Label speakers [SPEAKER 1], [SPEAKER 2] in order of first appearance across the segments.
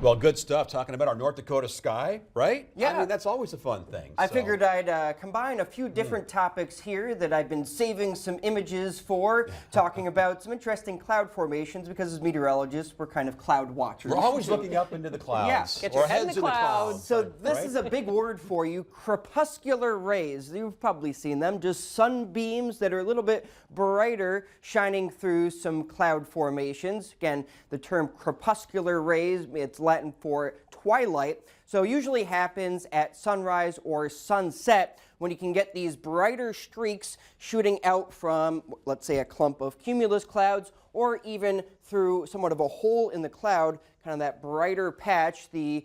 [SPEAKER 1] Well, good stuff. Talking about our North Dakota sky, right?
[SPEAKER 2] Yeah.
[SPEAKER 1] I mean, that's always a fun thing.
[SPEAKER 2] I
[SPEAKER 1] so.
[SPEAKER 2] figured I'd combine a few different topics here that I've been saving some images for, talking about some interesting cloud formations, because as meteorologists, we're kind of cloud watchers.
[SPEAKER 1] We're always looking up into the clouds.
[SPEAKER 3] Get your
[SPEAKER 1] or
[SPEAKER 3] head in
[SPEAKER 1] heads
[SPEAKER 3] the clouds.
[SPEAKER 2] So this
[SPEAKER 1] right?
[SPEAKER 2] is a big word for you, crepuscular rays. You've probably seen them, just sunbeams that are a little bit brighter shining through some cloud formations. Again, the term crepuscular rays, it's Latin for twilight. So usually happens at sunrise or sunset when you can get these brighter streaks shooting out from, let's say, a clump of cumulus clouds, or even through somewhat of a hole in the cloud, kind of that brighter patch. The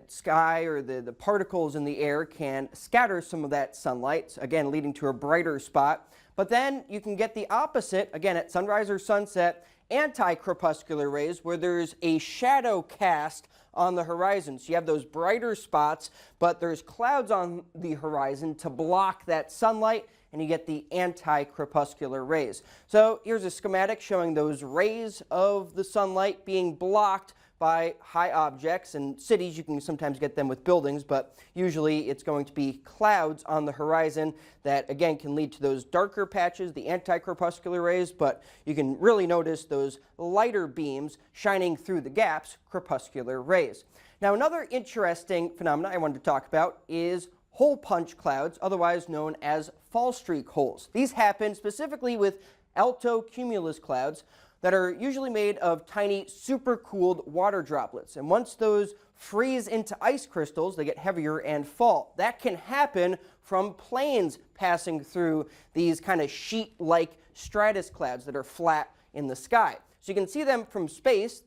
[SPEAKER 2] sky or the particles in the air can scatter some of that sunlight, again leading to a brighter spot. But then you can get the opposite, again at sunrise or sunset, anti-crepuscular rays, where there's a shadow cast on the horizon. So you have those brighter spots, but there's clouds on the horizon to block that sunlight, and you get the anti-crepuscular rays. So here's a schematic showing those rays of the sunlight being blocked by high objects. And cities, you can sometimes get them with buildings, but usually it's going to be clouds on the horizon that, again, can lead to those darker patches, the anti-crepuscular rays, but you can really notice those lighter beams shining through the gaps, crepuscular rays. Now, another interesting phenomenon I wanted to talk about is hole punch clouds, otherwise known as fallstreak holes. These happen specifically with alto cumulus clouds that are usually made of tiny supercooled water droplets. And once those freeze into ice crystals, they get heavier and fall. That can happen from planes passing through these kind of sheet-like stratus clouds that are flat in the sky. So you can see them from space,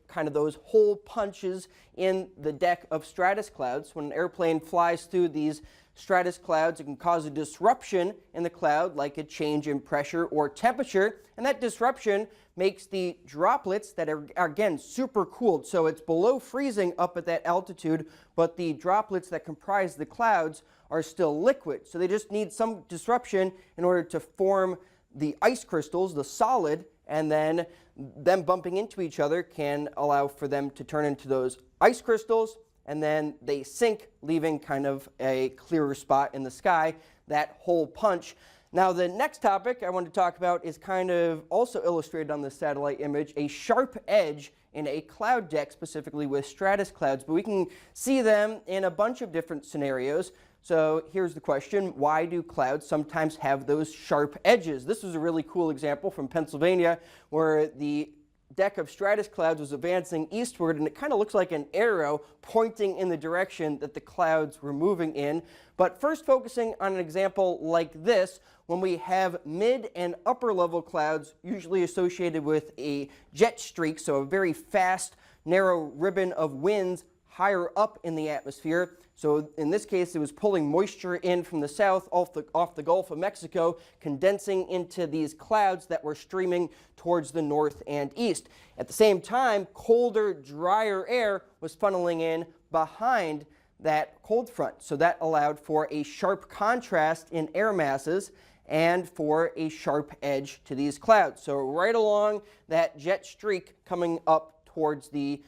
[SPEAKER 2] kind of those hole punches in the deck of stratus clouds. When an airplane flies through these stratus clouds, it can cause a disruption in the cloud, like a change in pressure or temperature, and that disruption makes the droplets that are again super cooled. So it's below freezing up at that altitude, but the droplets that comprise the clouds are still liquid. So they just need some disruption in order to form the ice crystals, the solid, and then them bumping into each other can allow for them to turn into those ice crystals, and then they sink, leaving kind of a clearer spot in the sky, that hole punch. Now, the next topic I want to talk about is kind of also illustrated on the satellite image, a sharp edge in a cloud deck, specifically with stratus clouds. But we can see them in a bunch of different scenarios. So here's the question: why do clouds sometimes have those sharp edges? This is a really cool example from Pennsylvania, where the deck of stratus clouds was advancing eastward, and it kind of looks like an arrow pointing in the direction that the clouds were moving in. But first, focusing on an example like this, when we have mid and upper level clouds usually associated with a jet streak, so a very fast, narrow ribbon of winds higher up in the atmosphere. So in this case, it was pulling moisture in from the south off the Gulf of Mexico, condensing into these clouds that were streaming towards the north and east. At the same time, colder, drier air was funneling in behind that cold front. So that allowed for a sharp contrast in air masses and for a sharp edge to these clouds. So right along that jet streak coming up towards the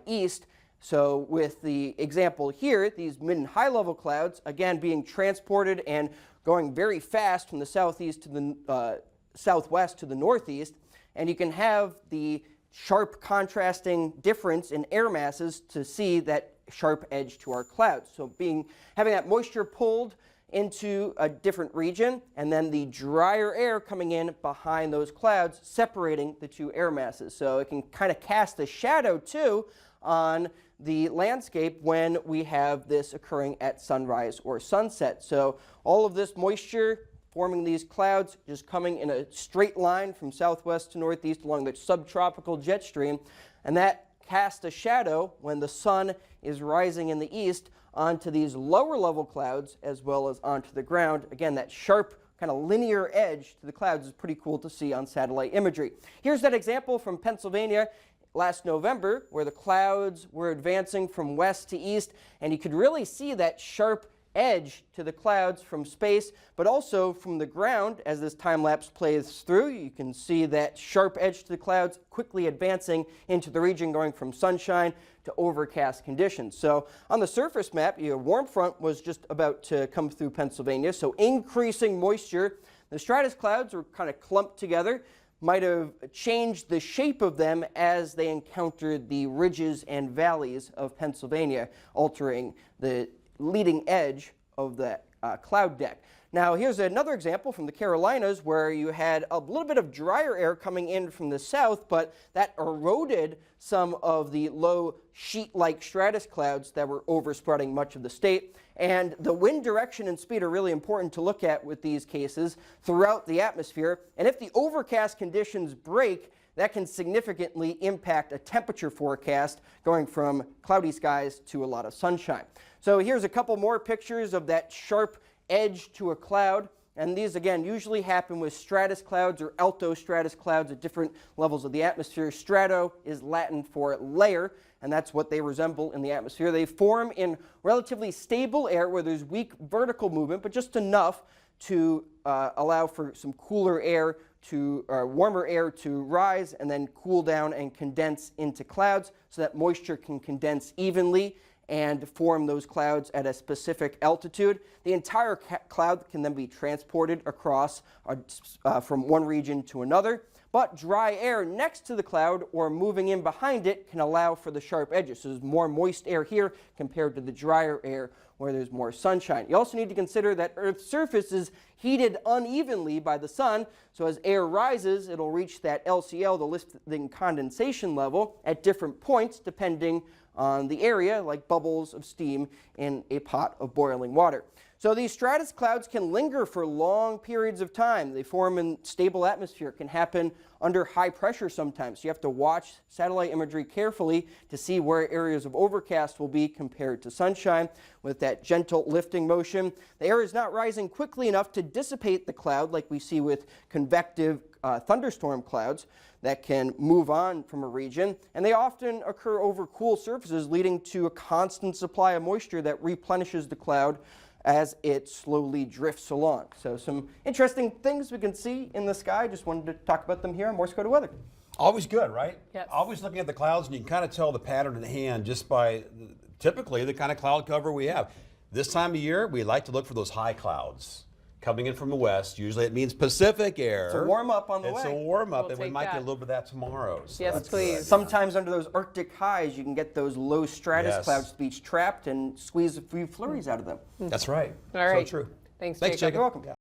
[SPEAKER 2] east. So with the example here, these mid and high level clouds, again being transported and going very fast from the southeast to the southwest to the northeast, and you can have the sharp contrasting difference in air masses to see that sharp edge to our clouds. So having that moisture pulled into a different region, and then the drier air coming in behind those clouds, separating the two air masses. So it can kind of cast a shadow too on the landscape when we have this occurring at sunrise or sunset. So all of this moisture forming these clouds just coming in a straight line from southwest to northeast along the subtropical jet stream, and that casts a shadow when the sun is rising in the east onto these lower level clouds as well as onto the ground. Again, that sharp kind of linear edge to the clouds is pretty cool to see on satellite imagery. Here's that example from Pennsylvania last November, where the clouds were advancing from west to east, and you could really see that sharp edge to the clouds from space, but also from the ground. As this time lapse plays through, you can see that sharp edge to the clouds quickly advancing into the region, going from sunshine to overcast conditions. So on the surface map, your warm front was just about to come through Pennsylvania, so increasing moisture. The stratus clouds were kind of clumped together, might have changed the shape of them as they encountered the ridges and valleys of Pennsylvania, altering the leading edge of the cloud deck. Now here's another example from the Carolinas where you had a little bit of drier air coming in from the south, but that eroded some of the low sheet-like stratus clouds that were overspreading much of the state. And the wind direction and speed are really important to look at with these cases throughout the atmosphere. And if the overcast conditions break, that can significantly impact a temperature forecast going from cloudy skies to a lot of sunshine. So here's a couple more pictures of that sharp edge to a cloud. And these, again, usually happen with stratus clouds or altostratus clouds at different levels of the atmosphere. Strato is Latin for layer, and that's what they resemble in the atmosphere. They form in relatively stable air where there's weak vertical movement, but just enough to allow for some cooler air to, warmer air to rise and then cool down and condense into clouds so that moisture can condense evenly and form those clouds at a specific altitude. The entire cloud can then be transported across from one region to another, but dry air next to the cloud or moving in behind it can allow for the sharp edges. So there's more moist air here compared to the drier air where there's more sunshine. You also need to consider that Earth's surface is heated unevenly by the sun, so as air rises, it'll reach that LCL, the lifting condensation level, at different points depending on the area, like bubbles of steam in a pot of boiling water. So these stratus clouds can linger for long periods of time. They form in stable atmosphere, can happen under high pressure sometimes. You have to watch satellite imagery carefully to see where areas of overcast will be compared to sunshine with that gentle lifting motion. The air is not rising quickly enough to dissipate the cloud like we see with convective thunderstorm clouds that can move on from a region, and they often occur over cool surfaces, leading to a constant supply of moisture that replenishes the cloud as it slowly drifts along. So some interesting things we can see in the sky. Just wanted to talk about them here on Morse Code of Weather.
[SPEAKER 1] Always good, right?
[SPEAKER 3] Yes.
[SPEAKER 1] Always looking at the clouds, and you can kind of tell the pattern in hand just by typically the kind of cloud cover we have. This time of year, we like to look for those high clouds coming in from the west. Usually it means Pacific air.
[SPEAKER 2] It's a warm-up on the way.
[SPEAKER 1] It's a warm-up,
[SPEAKER 3] We'll
[SPEAKER 1] and we
[SPEAKER 3] take
[SPEAKER 1] might get
[SPEAKER 3] that.
[SPEAKER 1] a little bit of that tomorrow. So
[SPEAKER 3] Yes,
[SPEAKER 1] that's
[SPEAKER 3] please.
[SPEAKER 1] good.
[SPEAKER 2] Sometimes under those Arctic highs, you can get those low stratus
[SPEAKER 1] Yes.
[SPEAKER 2] clouds to be trapped and squeeze a few flurries out of them.
[SPEAKER 1] That's right.
[SPEAKER 3] All right.
[SPEAKER 1] So true.
[SPEAKER 3] Thanks,
[SPEAKER 1] Thanks,
[SPEAKER 3] Jacob.
[SPEAKER 1] Jacob.
[SPEAKER 2] You're welcome.